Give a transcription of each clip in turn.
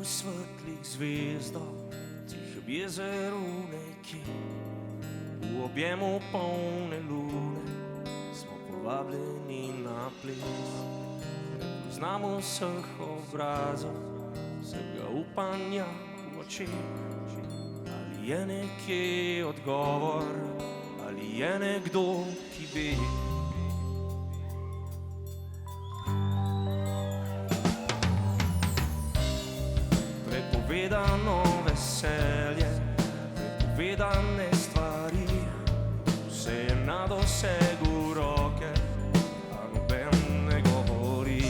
svetlih zvezdo, tihem jezeru nekje, v objemu polne lune, smo povabljeni na ples. Ne poznamo vseh obrazov, vsega upanja v očeh. Ali je nekje odgovor, ali je nekdo, ki ve? Prepovedano veselje, prepovedane stvari, vse je na dosegu roke, a noben ne govori.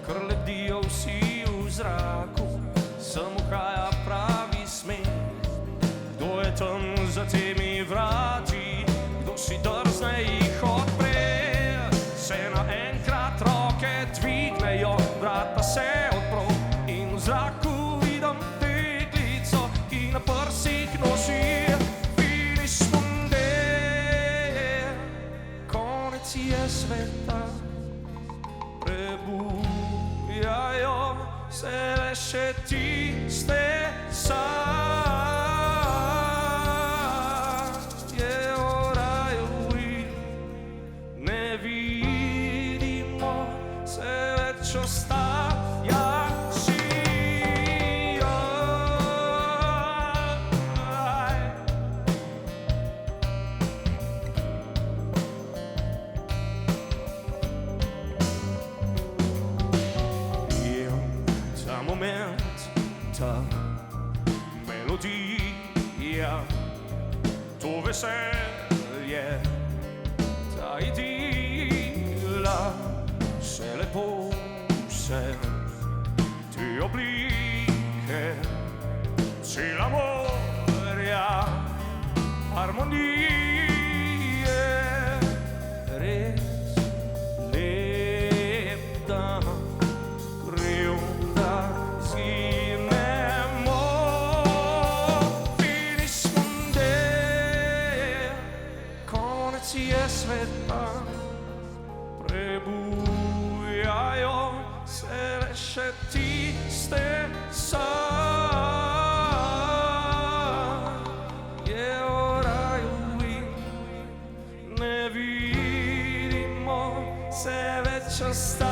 Kar ledijo vsi v zraku, samo haja pravi smeh. Kdo je tam za temi vrati, kdo si drzne jih odpre? Se naenkrat roke dvignejo, vrata se odpro in v zraku vidim deklico, ki na prsih nosi finiš munde. Konec je sveta, prebujajo se le še tiste sanje o raju in ne vidimo se več ostajajoči. Ta moment, ta melodija, to veselje, ta idila, vse lepo, vse te oblike, cela morja harmonije, res lep dan. Je sveta, prebujajo se le še tiste sanje o raju in ne vidimo se več ostajajoči.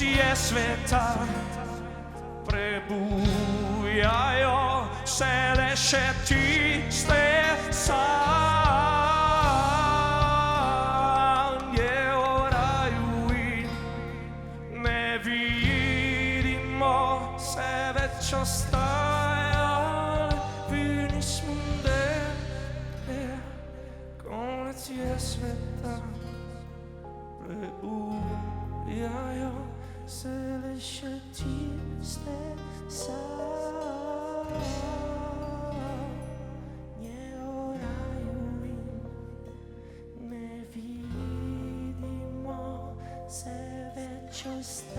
Je sveta, prebujajo se le še tiste sanje o raju in ne vidimo se več ostajajoči. Konec je sveta, prebujajo se le še tiste sanje o raju in ne vidimo se več ostajajoči.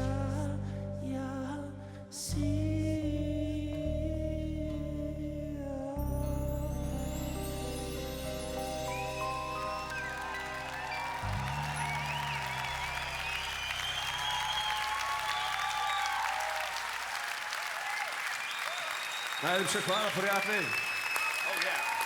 Najlepša hvala, prijatelji. Oh, yeah.